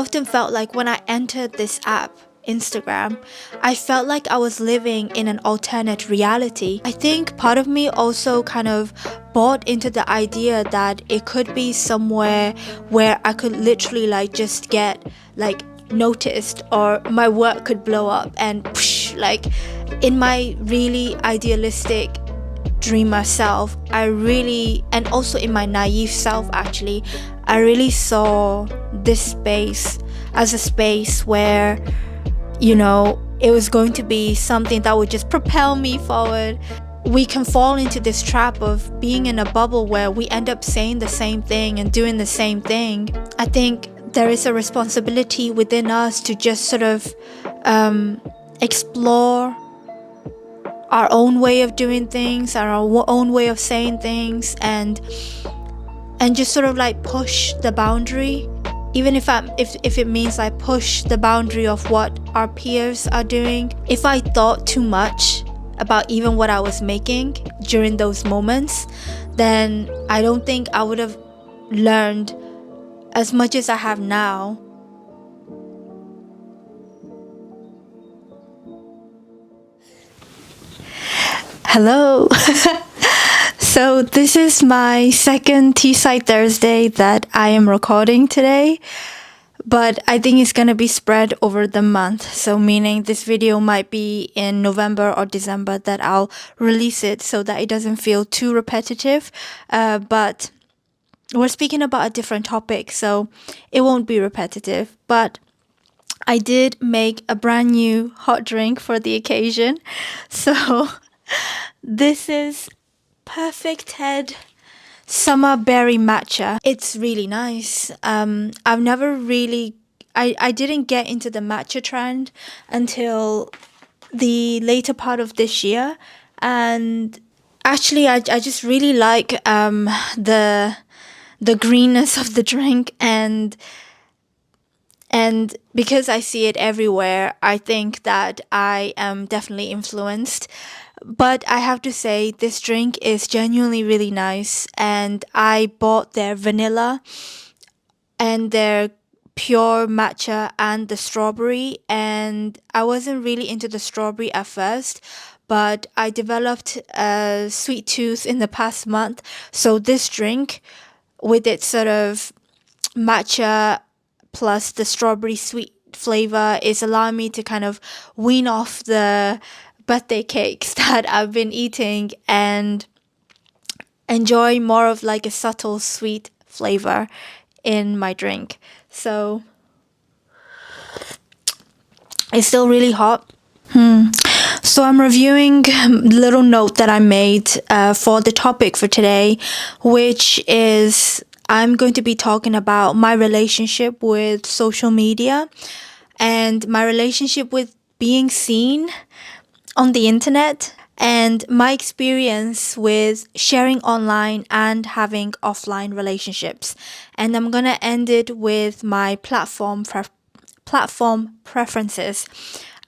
often felt like when I entered this app, Instagram, I felt like I was living in an alternate reality. I think part of me also kind of bought into the idea that it could be somewhere where I could literally like just get like noticed, or my work could blow up and psh, like in my really idealistic dreamer self, and also in my naive self actually, I really saw this space as a space where, it was going to be something that would just propel me forward. We can fall into this trap of being in a bubble where we end up saying the same thing and doing the same thing. I think there is a responsibility within us to just sort of explore our own way of doing things, our own way of saying things, and just sort of like push the boundary, even if it means like push the boundary of what our peers are doing. If I thought too much about even what I was making during those moments, then I don't think I would have learned as much as I have now. Hello. So this is my second Teesside Thursday that I am recording today, but I think it's going to be spread over the month. So meaning this video might be in November or December that I'll release it, so that it doesn't feel too repetitive. But we're speaking about a different topic, so it won't be repetitive. But I did make a brand new hot drink for the occasion. So this is Perfect Head Summer Berry Matcha. It's really nice. I've never really, I didn't get into the matcha trend until the later part of this year. And actually, I just really like the greenness of the drink, and because I see it everywhere, I think that I am definitely influenced. But I have to say, this drink is genuinely really nice, and I bought their vanilla and their pure matcha and the strawberry, and I wasn't really into the strawberry at first, but I developed a sweet tooth in the past month, so this drink with its sort of matcha plus the strawberry sweet flavor is allowing me to kind of wean off the birthday cakes that I've been eating and enjoy more of like a subtle sweet flavor in my drink. So it's still really hot. So I'm reviewing a little note that I made for the topic for today, which is I'm going to be talking about my relationship with social media and my relationship with being seen on the internet, and my experience with sharing online and having offline relationships. And I'm gonna end it with my platform preferences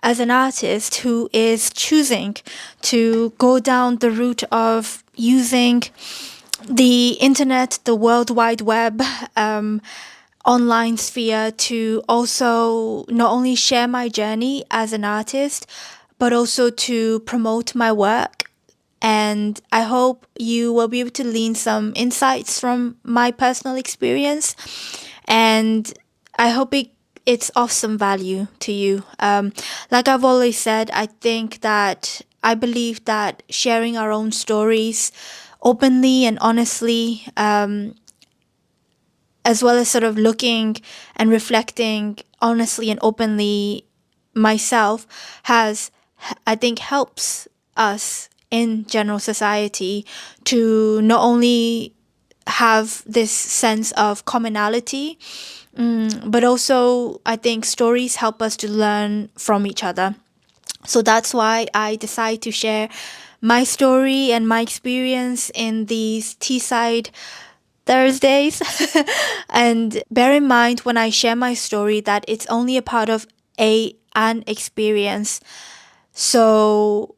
as an artist who is choosing to go down the route of using the internet, the World Wide Web, online sphere to also not only share my journey as an artist, but also to promote my work. And I hope you will be able to glean some insights from my personal experience. And I hope it's of some value to you. Like I've always said, I believe that sharing our own stories openly and honestly, as well as sort of looking and reflecting honestly and openly myself, I think helps us in general society to not only have this sense of commonality, but also I think stories help us to learn from each other. So that's why I decided to share my story and my experience in these Teesside Thursdays. And bear in mind when I share my story that it's only a part of an experience. So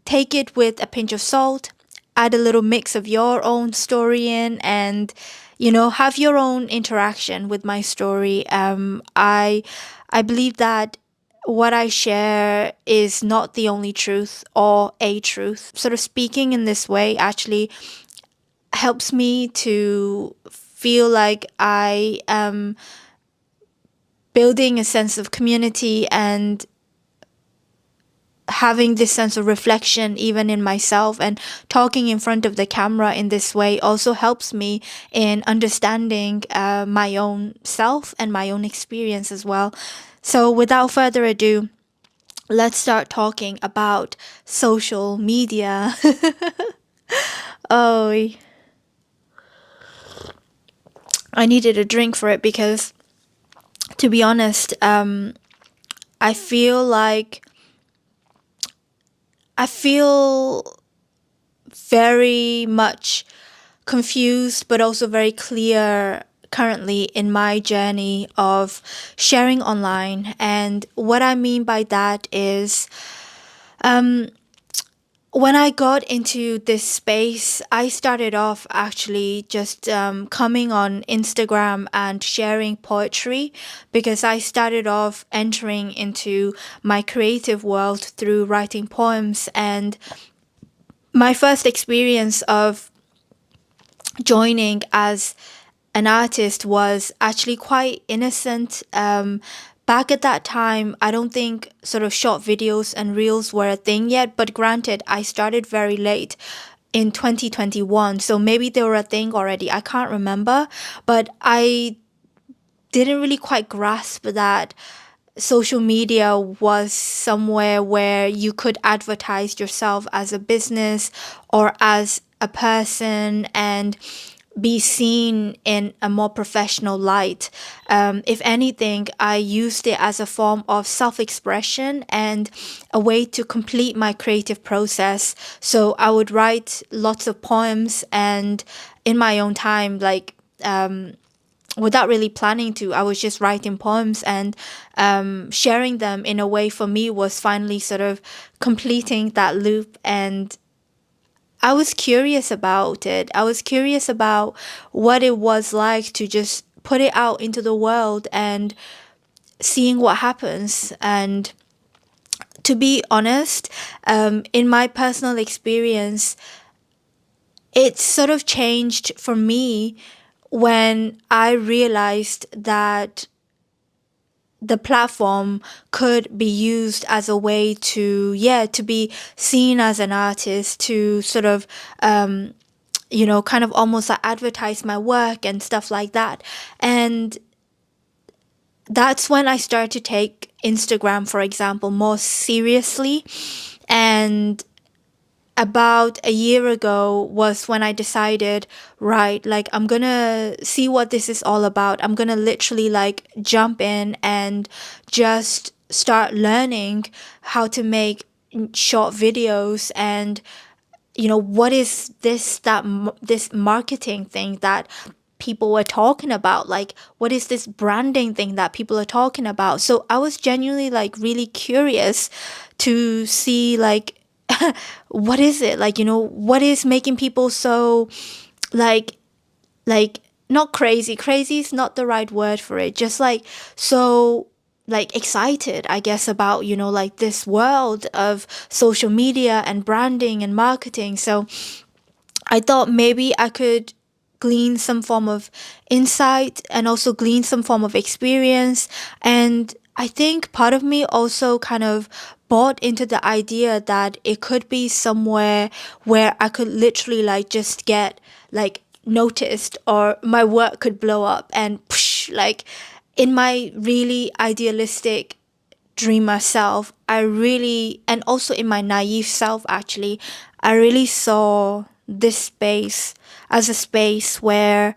take it with a pinch of salt add a little mix of your own story in, and have your own interaction with my story. I believe that what I share is not the only truth or a truth. Sort of speaking in this way actually helps me to feel like I am building a sense of community and having this sense of reflection even in myself. And talking in front of the camera in this way also helps me in understanding my own self and my own experience as well. So without further ado, let's start talking about social media. Oh, I needed a drink for it because, to be honest, I feel like I feel very much confused, but also very clear currently in my journey of sharing online. And what I mean by that is, when I got into this space, I started off actually just coming on Instagram and sharing poetry, because I started off entering into my creative world through writing poems. And my first experience of joining as an artist was actually quite innocent. Back at that time, I don't think sort of short videos and reels were a thing yet, but granted, I started very late in 2021, so maybe they were a thing already. I can't remember, but I didn't really quite grasp that social media was somewhere where you could advertise yourself as a business or as a person and be seen in a more professional light. If anything, I used it as a form of self expression and a way to complete my creative process. So I would write lots of poems, and in my own time, like, without really planning to, I was just writing poems, and sharing them in a way for me was finally sort of completing that loop. And I was curious about it. I was curious about what it was like to just put it out into the world and seeing what happens. And to be honest, in my personal experience, it sort of changed for me when I realized that the platform could be used as a way to, yeah, to be seen as an artist, to sort of, kind of almost like advertise my work and stuff like that. And that's when I started to take Instagram, for example, more seriously. And about a year ago was when I decided, right, like, I'm gonna see what this is all about. I'm gonna literally like jump in and just start learning how to make short videos. And what is this marketing thing that people were talking about? Like, what is this branding thing that people are talking about? So I was genuinely like really curious to see, like, what is it, like, what is making people so, like like not crazy is not the right word for it, just like so, like, excited, I guess, about like this world of social media and branding and marketing. So I thought maybe I could glean some form of insight and also glean some form of experience. And I think part of me also kind of bought into the idea that it could be somewhere where I could literally like just get like noticed, or my work could blow up and psh, like, in my really idealistic dreamer self, I really, and also in my naive self, actually, I really saw this space as a space where,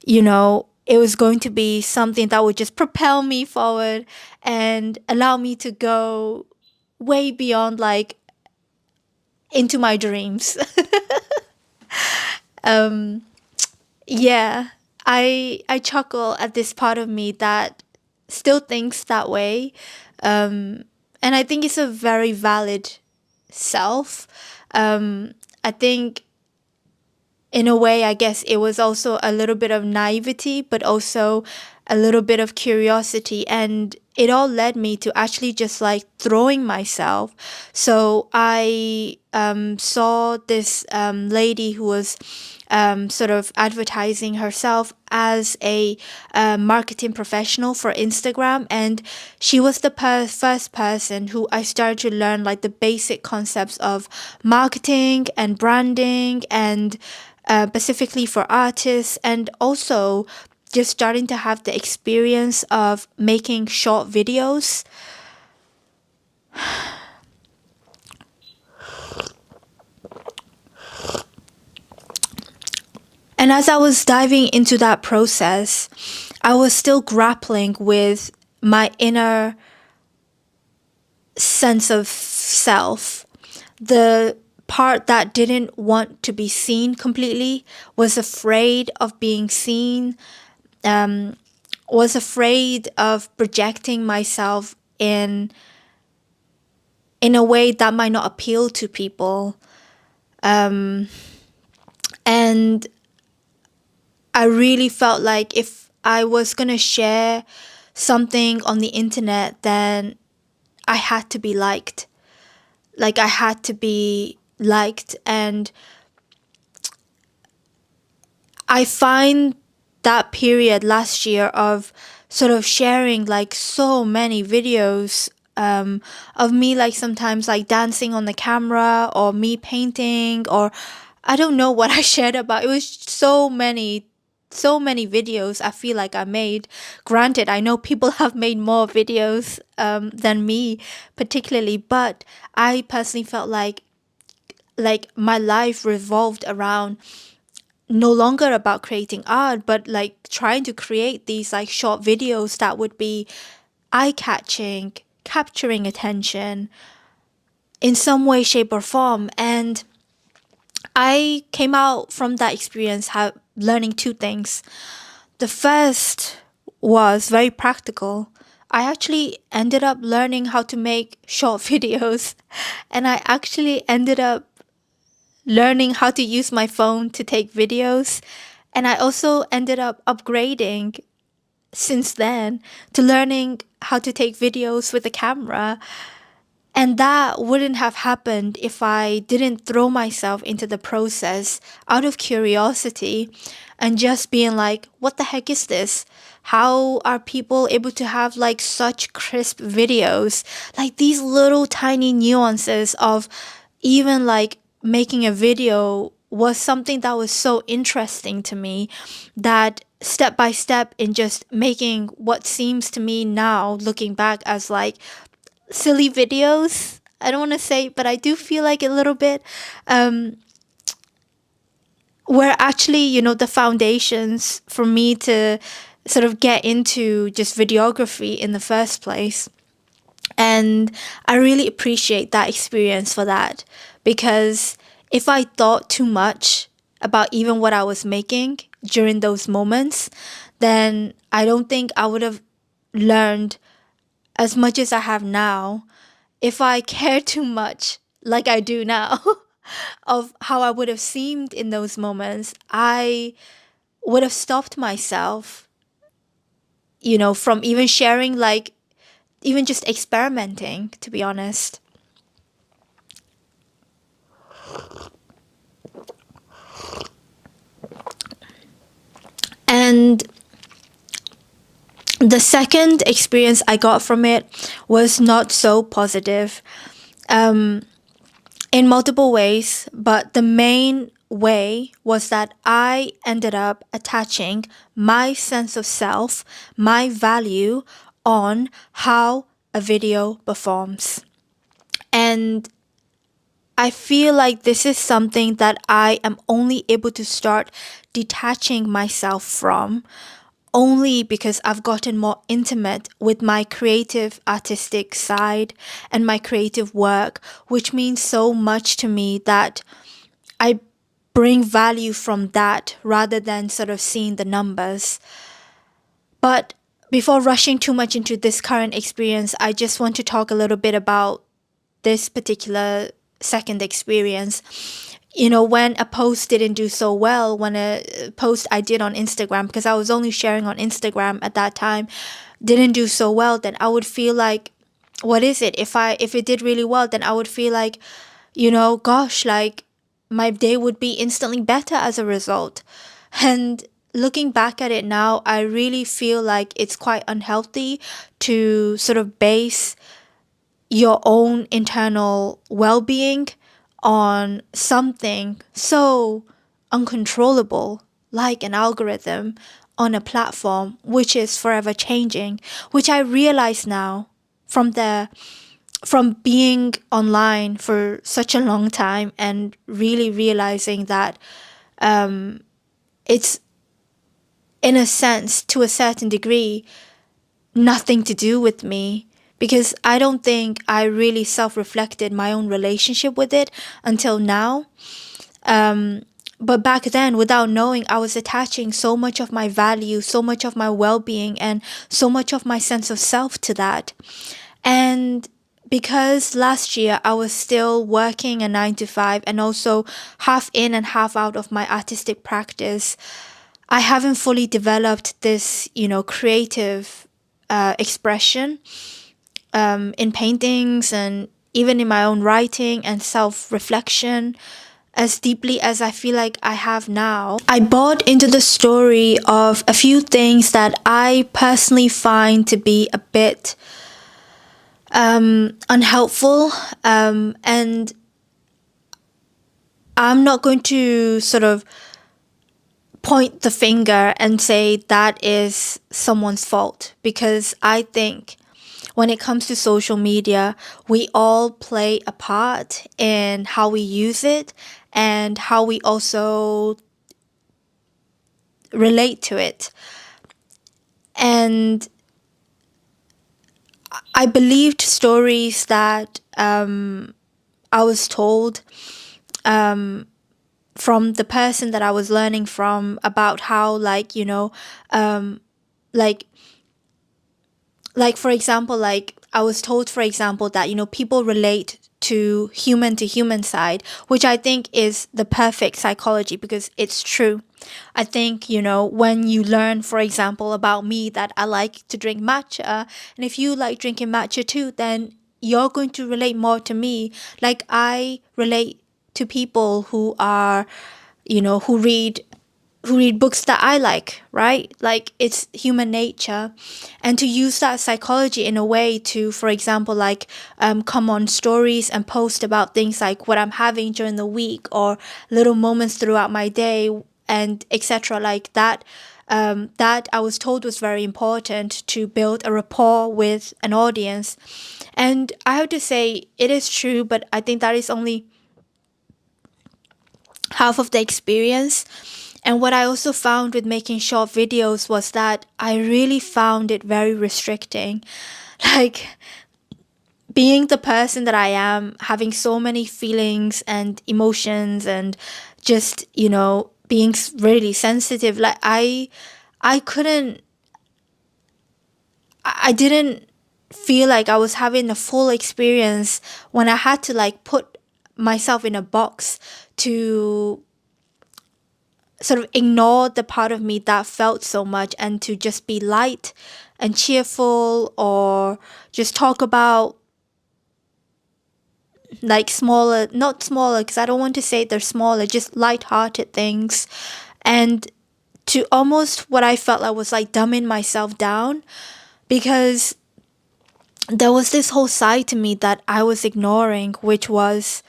it was going to be something that would just propel me forward and allow me to go way beyond, like, into my dreams. Yeah, I chuckle at this part of me that still thinks that way. And I think it's a very valid self. I think in a way, I guess it was also a little bit of naivety, but also a little bit of curiosity. And it all led me to actually just like throwing myself. So I saw this lady who was sort of advertising herself as a marketing professional for Instagram. And she was the first person who I started to learn like the basic concepts of marketing and branding, and specifically for artists, and also just starting to have the experience of making short videos. And as I was diving into that process, I was still grappling with my inner sense of self. The part that didn't want to be seen completely, was afraid of being seen, was afraid of projecting myself in a way that might not appeal to people. And I really felt like if I was going to share something on the internet, then I had to be liked. Like I had to be liked. And I find that period last year of sort of sharing like so many videos of me, like sometimes like dancing on the camera, or me painting, or I don't know what I shared about. It was so many videos I feel like I made. Granted, I know people have made more videos than me particularly, but I personally felt like my life revolved around no longer about creating art, but like trying to create these like short videos that would be eye-catching, capturing attention in some way, shape, or form. And I came out from that experience learning two things. The first was very practical. I actually ended up learning how to make short videos, and I actually ended up learning how to use my phone to take videos. And I also ended up upgrading since then to learning how to take videos with a camera. And that wouldn't have happened if I didn't throw myself into the process out of curiosity and just being like, what the heck is this? How are people able to have like such crisp videos? Like these little tiny nuances of even like making a video was something that was so interesting to me, that step by step in just making what seems to me now, looking back, as like silly videos. I don't want to say, but I do feel like a little bit were actually, the foundations for me to sort of get into just videography in the first place. And I really appreciate that experience for that, because if I thought too much about even what I was making during those moments, then I don't think I would have learned as much as I have now. If I care too much, like I do now, of how I would have seemed in those moments, I would have stopped myself, from even sharing, like, even just experimenting, to be honest. And the second experience I got from it was not so positive. In multiple ways, but the main way was that I ended up attaching my sense of self, my value, on how a video performs. And I feel like this is something that I am only able to start detaching myself from only because I've gotten more intimate with my creative artistic side and my creative work, which means so much to me that I bring value from that rather than sort of seeing the numbers. But before rushing too much into this current experience, I just want to talk a little bit about this particular second experience. when a post didn't do so well, when a post I did on Instagram, because I was only sharing on Instagram at that time, didn't do so well, then I would feel like, what is it? If it did really well, then I would feel like, gosh, like my day would be instantly better as a result. And looking back at it now, I really feel like it's quite unhealthy to sort of base your own internal well-being on something so uncontrollable like an algorithm on a platform which is forever changing, which I realize now from being online for such a long time and really realizing that it's, in a sense, to a certain degree, nothing to do with me, because I don't think I really self-reflected my own relationship with it until now. But back then, without knowing, I was attaching so much of my value, so much of my well-being, and so much of my sense of self to that. And because last year I was still working a 9 to 5 and also half in and half out of my artistic practice, I haven't fully developed this, creative expression in paintings and even in my own writing and self-reflection as deeply as I feel like I have now. I bought into the story of a few things that I personally find to be a bit unhelpful, and I'm not going to sort of point the finger and say that is someone's fault, because I think when it comes to social media, we all play a part in how we use it and how we also relate to it. And I believed stories that I was told from the person that I was learning from about how, like like for example, like I was told, for example, that people relate to human side, which I think is the perfect psychology, because it's true. I think, when you learn, for example, about me, that I like to drink matcha, and if you like drinking matcha too, then you're going to relate more to me. Like I relate to people who are, who read books that I like, right? Like it's human nature. And to use that psychology in a way to, for example, like come on stories and post about things like what I'm having during the week or little moments throughout my day and etc. like that. That I was told was very important to build a rapport with an audience. And I have to say, it is true, but I think that is only half of the experience. And what I also found with making short videos was that I really found it very restricting. Like being the person that I am, having so many feelings and emotions and just, being really sensitive. Like I couldn't, I didn't feel like I was having a full experience when I had to like put myself in a box to sort of ignore the part of me that felt so much and to just be light and cheerful, or just talk about like smaller, not smaller because I don't want to say they're smaller, just light-hearted things. And to almost what I felt like was like dumbing myself down, because there was this whole side to me that I was ignoring, which was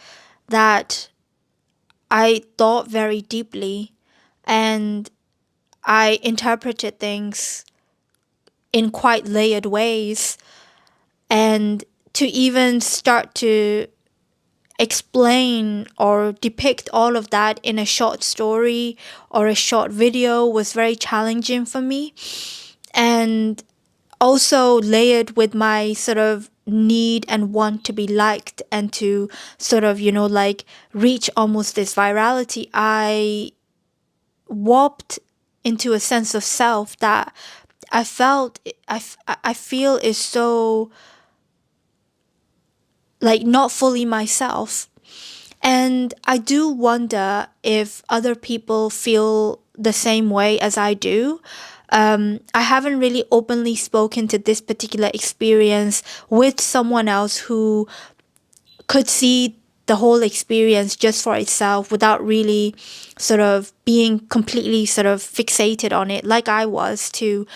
that I thought very deeply and I interpreted things in quite layered ways. And to even start to explain or depict all of that in a short story or a short video was very challenging for me. And also layered with my sort of need and want to be liked and to sort of, like reach almost this virality, I warped into a sense of self that I felt, I feel is so like not fully myself. And I do wonder if other people feel the same way as I do. I haven't really openly spoken to this particular experience with someone else who could see the whole experience just for itself without really sort of being completely sort of fixated on it like I was too.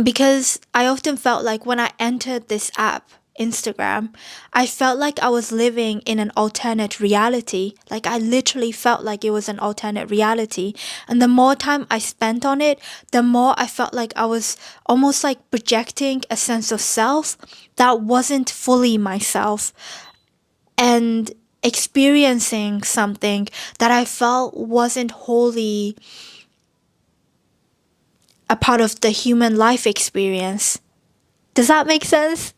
Because I often felt like when I entered this app, Instagram, I felt like I was living in an alternate reality. Like I literally felt like it was an alternate reality. And the more time I spent on it, the more I felt like I was almost like projecting a sense of self that wasn't fully myself and experiencing something that I felt wasn't wholly a part of the human life experience. Does that make sense?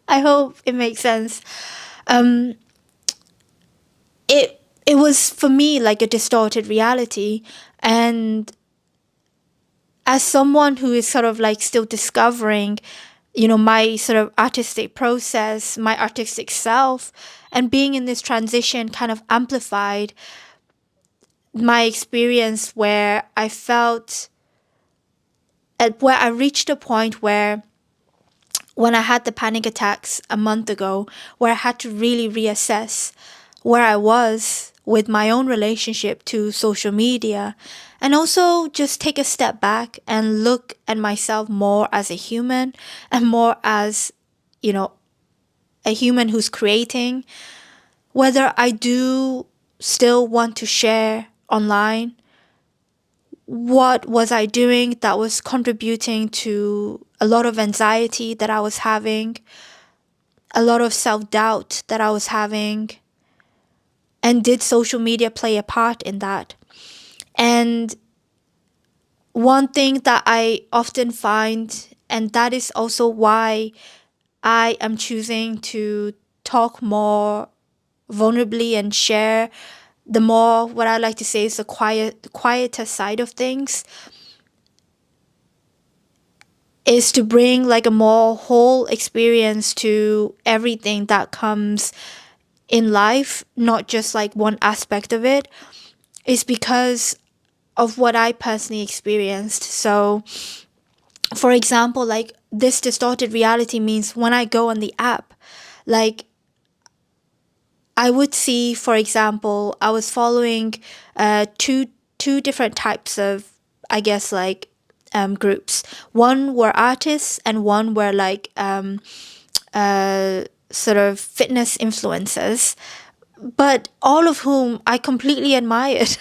I hope it makes sense. Um, it was for me like a distorted reality, and as someone who is sort of like still discovering, my sort of artistic process, my artistic self, and being in this transition kind of amplified my experience where I felt where I reached a point where when I had the panic attacks a month ago, where I had to really reassess where I was with my own relationship to social media, and also just take a step back and look at myself more as a human and more as, you know, a human who's creating, whether I do still want to share online. What was I doing that was contributing to a lot of anxiety that I was having, a lot of self-doubt that I was having, and did social media play a part in that? And one thing that I often find, and that is also why I am choosing to talk more vulnerably and share the more, what I like to say is the quieter side of things, is to bring like a more whole experience to everything that comes in life, not just like one aspect of it, is because of what I personally experienced. So, for example, like this distorted reality means when I go on the app, like I would see, for example, I was following two different types of, I guess, like groups. One were artists, and one were like sort of fitness influencers, but all of whom I completely admired.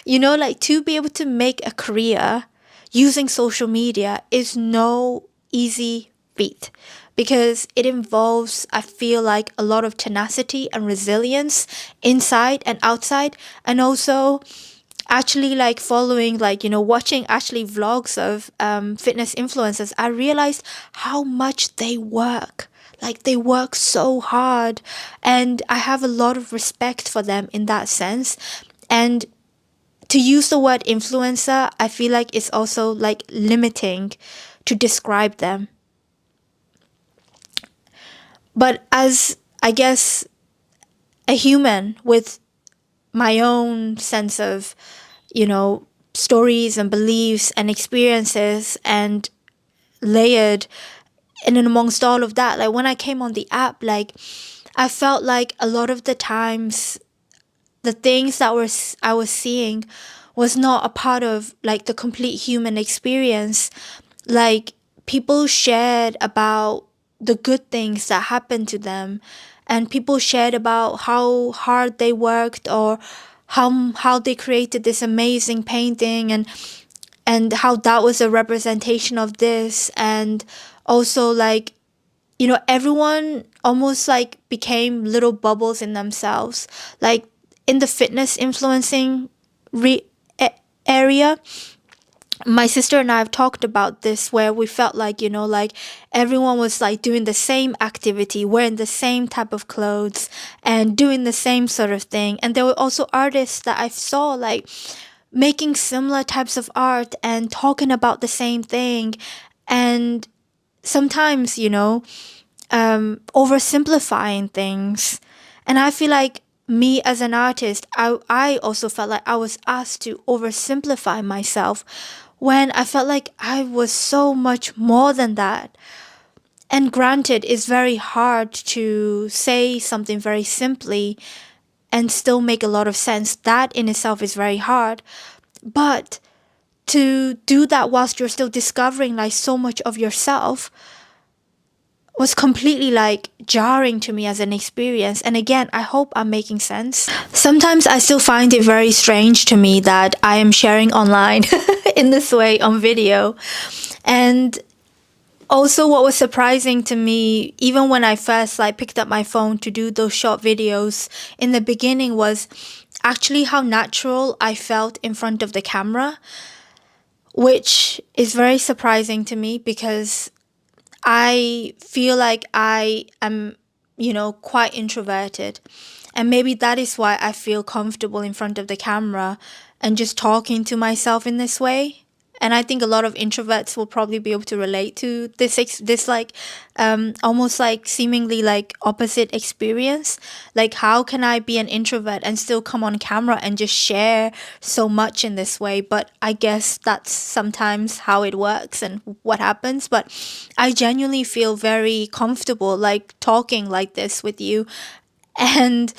Like to be able to make a career using social media is no easy feat because it involves, I feel like, a lot of tenacity and resilience inside and outside, and also actually like following, like, watching actually vlogs of fitness influencers. I realized how much they work. Like they work so hard, and I have a lot of respect for them in that sense. And to use the word influencer, I feel like it's also like limiting to describe them. But as, I guess, a human with my own sense of, stories and beliefs and experiences, and layered and then amongst all of that, like when I came on the app, like I felt like a lot of the times the things that I was seeing was not a part of like the complete human experience. Like people shared about the good things that happened to them, and people shared about how hard they worked, or how they created this amazing painting, and how that was a representation of this. And also like, everyone almost like became little bubbles in themselves. Like in the fitness influencing re- area, my sister and I have talked about this, where we felt like, like everyone was like doing the same activity, wearing the same type of clothes, and doing the same sort of thing. And there were also artists that I saw like making similar types of art and talking about the same thing. And sometimes, oversimplifying things. And I feel like me as an artist, I also felt like I was asked to oversimplify myself when I felt like I was so much more than that. And granted, it's very hard to say something very simply and still make a lot of sense. That in itself is very hard. But to do that whilst you're still discovering like so much of yourself was completely like jarring to me as an experience. And again, I hope I'm making sense. Sometimes I still find it very strange to me that I am sharing online in this way on video. And also what was surprising to me, even when I first like picked up my phone to do those short videos in the beginning, was actually how natural I felt in front of the camera, which is very surprising to me because I feel like I am, quite introverted. And maybe that is why I feel comfortable in front of the camera and just talking to myself in this way. And I think a lot of introverts will probably be able to relate to this like almost like seemingly like opposite experience. Like, how can I be an introvert and still come on camera and just share so much in this way? But I guess that's sometimes how it works and what happens. But I genuinely feel very comfortable like talking like this with you. And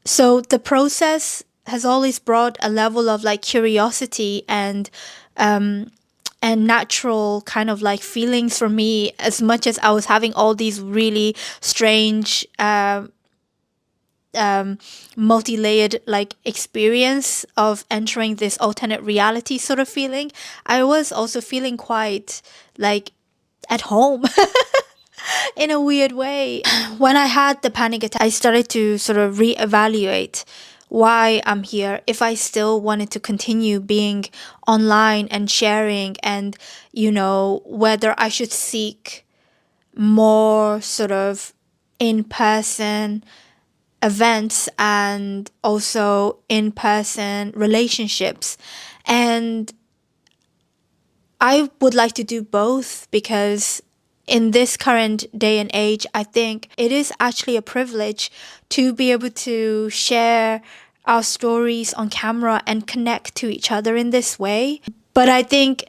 so the process has always brought a level of like curiosity and natural kind of like feelings for me, as much as I was having all these really strange multi-layered like experience of entering this alternate reality sort of feeling. I was also feeling quite like at home in a weird way. When I had the panic attack, I started to sort of reevaluate why I'm here, if I still wanted to continue being online and sharing, and, whether I should seek more sort of in person events and also in person relationships. And I would like to do both because in this current day and age, I think it is actually a privilege to be able to share our stories on camera and connect to each other in this way. But I think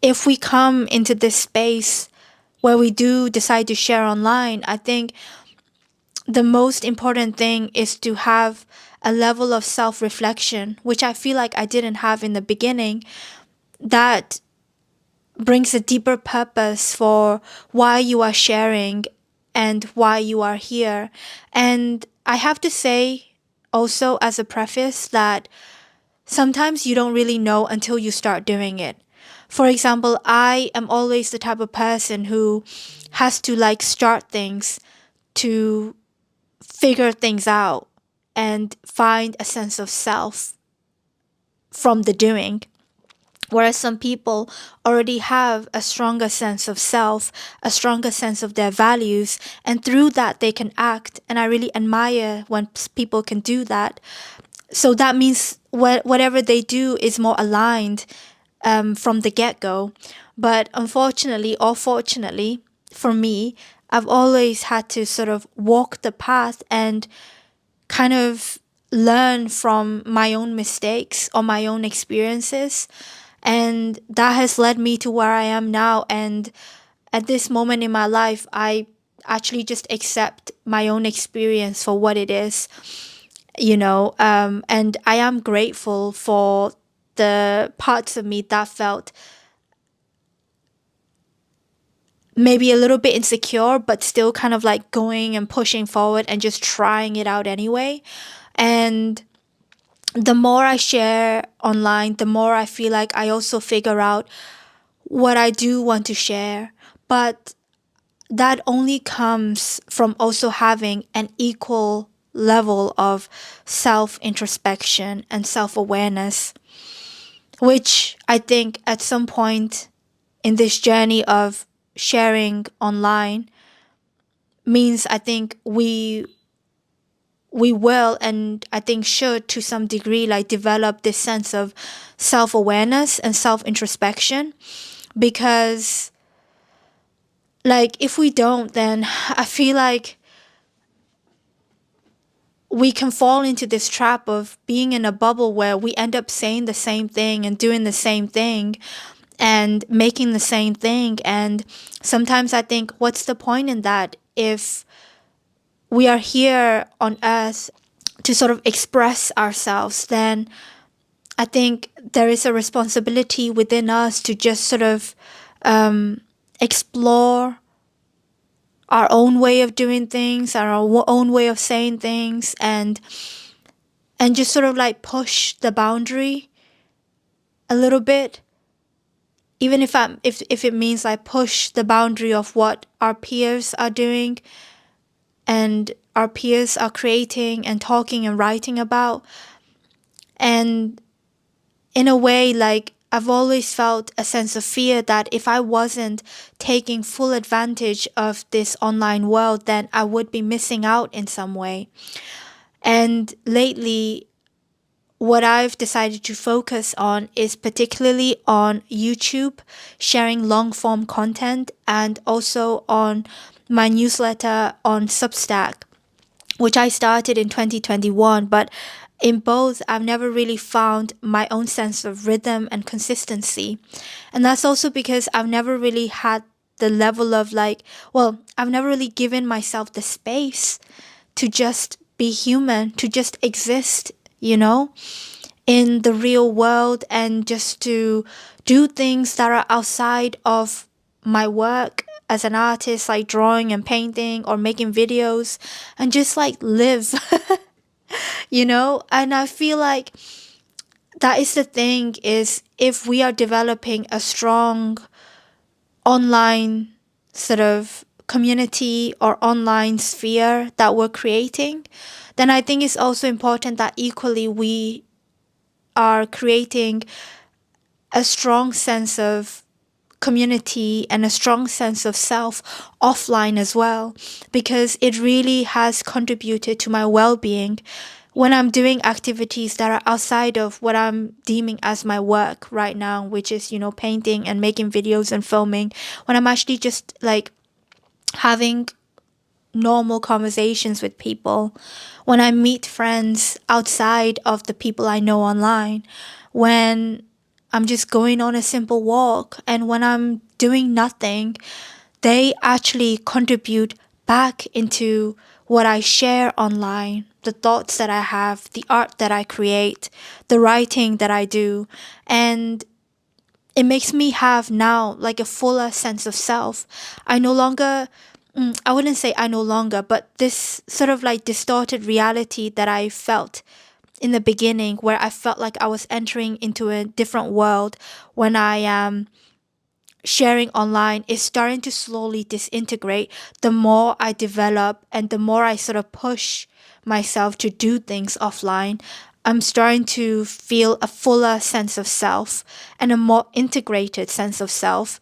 if we come into this space where we do decide to share online, I think the most important thing is to have a level of self-reflection, which I feel like I didn't have in the beginning, that brings a deeper purpose for why you are sharing and why you are here. And I have to say also as a preface that sometimes you don't really know until you start doing it. For example, I am always the type of person who has to like start things to figure things out and find a sense of self from the doing. Whereas some people already have a stronger sense of self, a stronger sense of their values, and through that they can act. And I really admire when people can do that. So that means whatever they do is more aligned from the get-go. But unfortunately or fortunately for me, I've always had to sort of walk the path and kind of learn from my own mistakes or my own experiences. And that has led me to where I am now. And at this moment in my life, I actually just accept my own experience for what it is, and I am grateful for the parts of me that felt maybe a little bit insecure, but still kind of like going and pushing forward and just trying it out anyway. And the more I share online, the more I feel like I also figure out what I do want to share. But that only comes from also having an equal level of self-introspection and self-awareness, which I think at some point in this journey of sharing online means I think we will, and I think should to some degree, like develop this sense of self-awareness and self-introspection. Because like if we don't, then I feel like we can fall into this trap of being in a bubble where we end up saying the same thing and doing the same thing and making the same thing. And sometimes I think, what's the point in that if we are here on earth to sort of express ourselves? Then I think there is a responsibility within us to just sort of explore our own way of doing things, our own way of saying things, and just sort of like push the boundary a little bit, even if it means like push the boundary of what our peers are doing and our peers are creating and talking and writing about. And in a way, like, I've always felt a sense of fear that if I wasn't taking full advantage of this online world, then I would be missing out in some way. And lately, what I've decided to focus on is particularly on YouTube, sharing long form content, and also on my newsletter on Substack, which I started in 2021. But in both, I've never really found my own sense of rhythm and consistency. And that's also because I've never really had the level of I've never really given myself the space to just be human, to just exist, in the real world, and just to do things that are outside of my work as an artist, like drawing and painting or making videos, and just like live, And I feel like that is the thing, is if we are developing a strong online sort of community or online sphere that we're creating, then I think it's also important that equally we are creating a strong sense of community and a strong sense of self offline as well, because it really has contributed to my well-being when I'm doing activities that are outside of what I'm deeming as my work right now, which is, painting and making videos and filming. When I'm actually just like having normal conversations with people, when I meet friends outside of the people I know online, when I'm just going on a simple walk, and when I'm doing nothing, they actually contribute back into what I share online, the thoughts that I have, the art that I create, the writing that I do. And it makes me have now like a fuller sense of self. I no longer, I wouldn't say I no longer, but this sort of like distorted reality that I felt in the beginning, where I felt like I was entering into a different world when I am sharing online, is starting to slowly disintegrate the more I develop and the more I sort of push myself to do things offline. I'm starting to feel a fuller sense of self and a more integrated sense of self.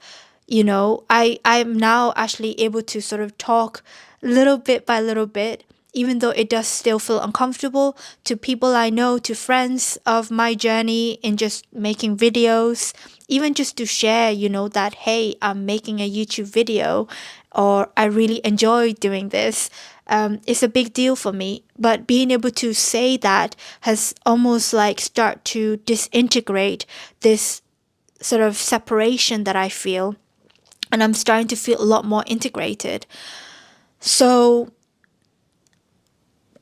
I'm now actually able to sort of talk little bit by little bit, even though it does still feel uncomfortable, to people I know, to friends of my journey in just making videos, even just to share, that, hey, I'm making a YouTube video, or I really enjoy doing this. It's a big deal for me. But being able to say that has almost like start to disintegrate this sort of separation that I feel. And I'm starting to feel a lot more integrated. So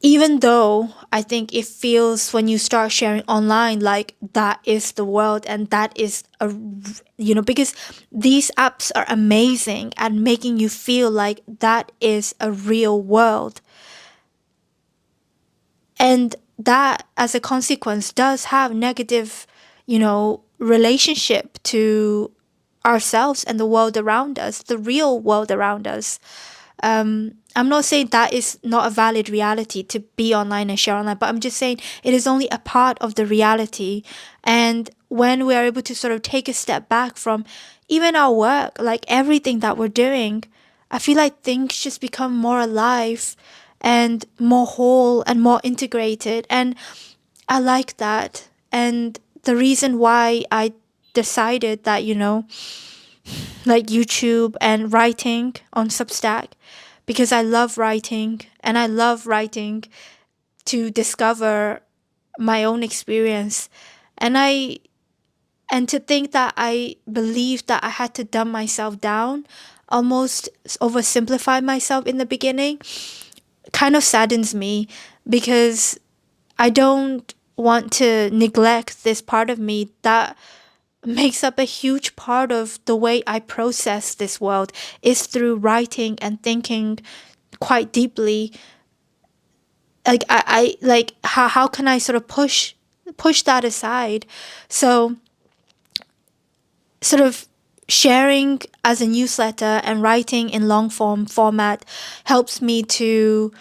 even though I think it feels, when you start sharing online, like that is the world, and that is because these apps are amazing at making you feel like that is a real world. And that, as a consequence, does have negative, relationship to ourselves and the world around us, the real world around us. I'm not saying that is not a valid reality to be online and share online, but I'm just saying it is only a part of the reality. And when we are able to sort of take a step back from even our work, like everything that we're doing, I feel like things just become more alive and more whole and more integrated. And I like that. And the reason why I decided that, like YouTube and writing on Substack, because I love writing, and I love writing to discover my own experience. And to think that I believed that I had to dumb myself down, almost oversimplify myself in the beginning, kind of saddens me, because I don't want to neglect this part of me that makes up a huge part of the way I process this world, is through writing and thinking quite deeply. Like I like how can I sort of push that aside? So sort of sharing as a newsletter and writing in long form format helps me to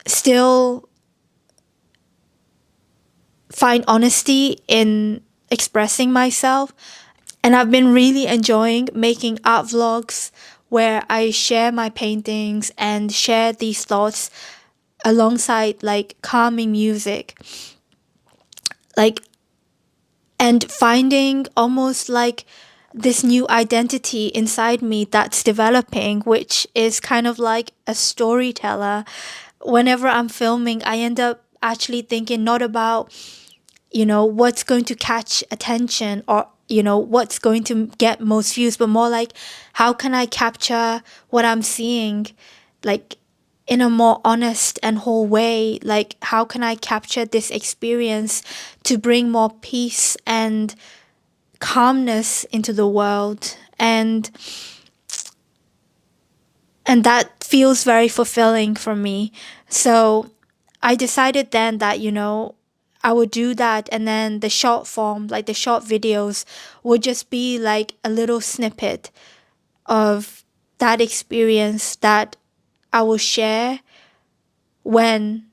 still find honesty in expressing myself. And I've been really enjoying making art vlogs where I share my paintings and share these thoughts alongside like calming music. Like, and finding almost like this new identity inside me that's developing, which is kind of like a storyteller. Whenever I'm filming, I end up actually thinking not about, what's going to catch attention, or, what's going to get most views, but more like, how can I capture what I'm seeing, like, in a more honest and whole way? Like, how can I capture this experience to bring more peace and calmness into the world? And that feels very fulfilling for me. So I decided then that, I would do that, and then the short form, like the short videos, would just be like a little snippet of that experience that I will share when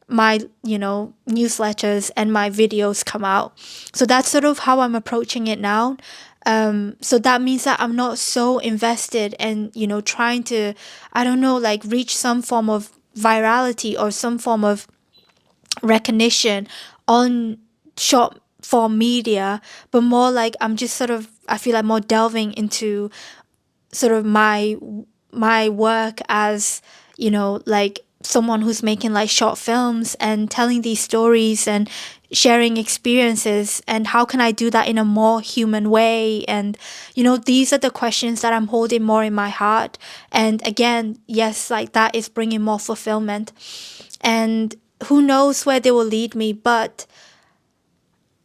my, newsletters and my videos come out. So that's sort of how I'm approaching it now. So that means that I'm not so invested in, trying to, I don't know, like reach some form of virality or some form of recognition on short form media, but more like I'm just sort of, I feel like more delving into sort of my work as, like someone who's making like short films and telling these stories and sharing experiences, and how can I do that in a more human way? And these are the questions that I'm holding more in my heart. And again, yes, like that is bringing more fulfillment, and who knows where they will lead me, but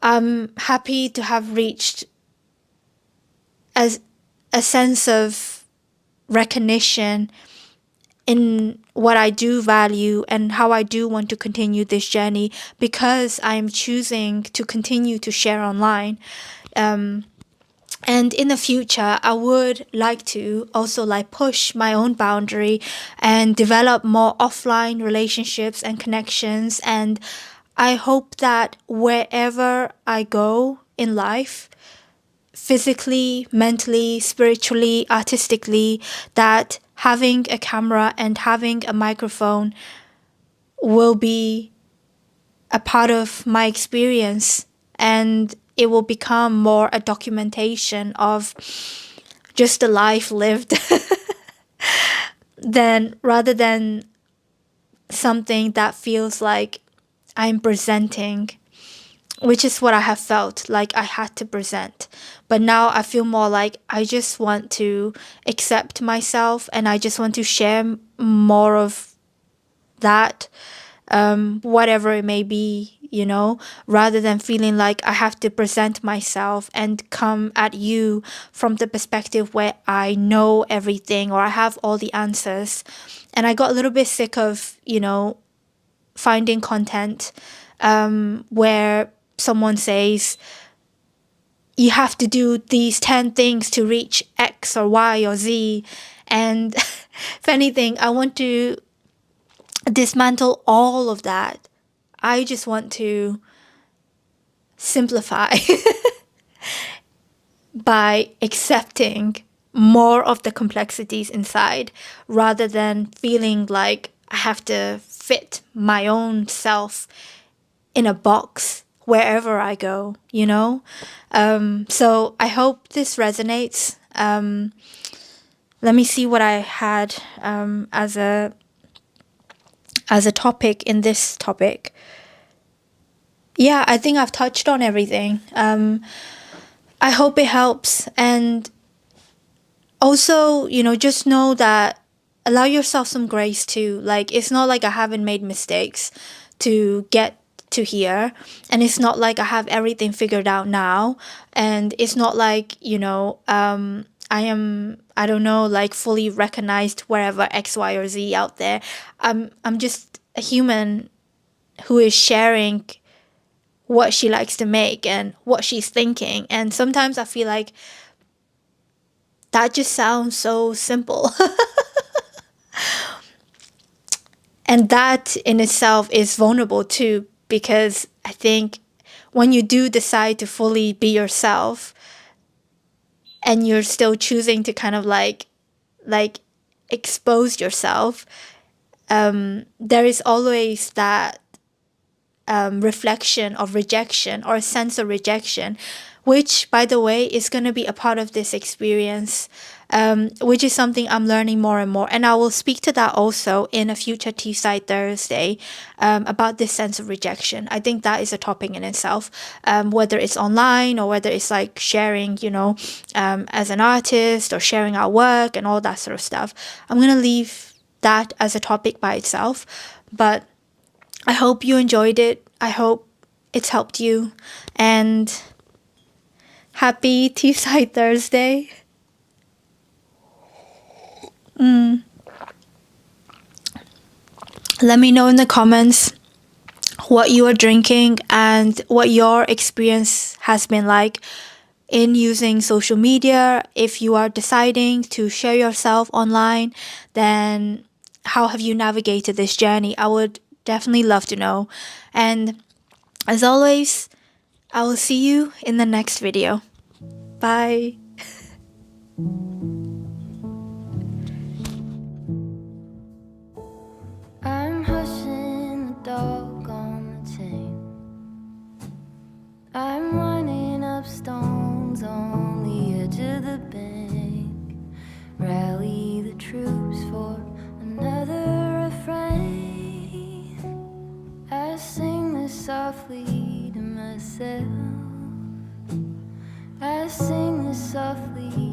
I'm happy to have reached as a sense of recognition in what I do value and how I do want to continue this journey, because I'm choosing to continue to share online. And in the future, I would like to also like push my own boundary and develop more offline relationships and connections. And I hope that wherever I go in life, physically, mentally, spiritually, artistically, that having a camera and having a microphone will be a part of my experience, and it will become more a documentation of just the life lived then, rather than something that feels like I'm presenting, which is what I have felt like I had to present. But now I feel more like I just want to accept myself, and I just want to share more of that, whatever it may be, rather than feeling like I have to present myself and come at you from the perspective where I know everything or I have all the answers. And I got a little bit sick of, finding content where someone says, you have to do these 10 things to reach X or Y or Z. And if anything, I want to dismantle all of that. I just want to simplify by accepting more of the complexities inside, rather than feeling like I have to fit my own self in a box wherever I go, So I hope this resonates. Let me see what I had as a as a topic in this topic. Yeah, I think I've touched on everything. I hope it helps. And also, just know that allow yourself some grace too. Like, it's not like I haven't made mistakes to get to here. And it's not like I have everything figured out now. And it's not like, I am, I don't know, like fully recognized wherever X, Y, or Z out there. I'm just a human who is sharing what she likes to make and what she's thinking. And sometimes I feel like that just sounds so simple. And that in itself is vulnerable too, because I think when you do decide to fully be yourself and you're still choosing to kind of like expose yourself, there is always that reflection of rejection or a sense of rejection, which, by the way, is going to be a part of this experience, which is something I'm learning more and more. And I will speak to that also in a future Teesside Thursday, about this sense of rejection. I think that is a topic in itself, whether it's online or whether it's like sharing, as an artist or sharing our work and all that sort of stuff. I'm going to leave that as a topic by itself. But I hope you enjoyed it. I hope it's helped you. And happy Teesside Thursday. Let me know in the comments what you are drinking and what your experience has been like in using social media. If you are deciding to share yourself online, then how have you navigated this journey? I would definitely love to know. And as always, I will see you in the next video. Bye. I'm hushing the dog on the chain. I'm running up stones on the edge of the bank. Rally the troops for another refrain. I sing this softly to myself. I sing this softly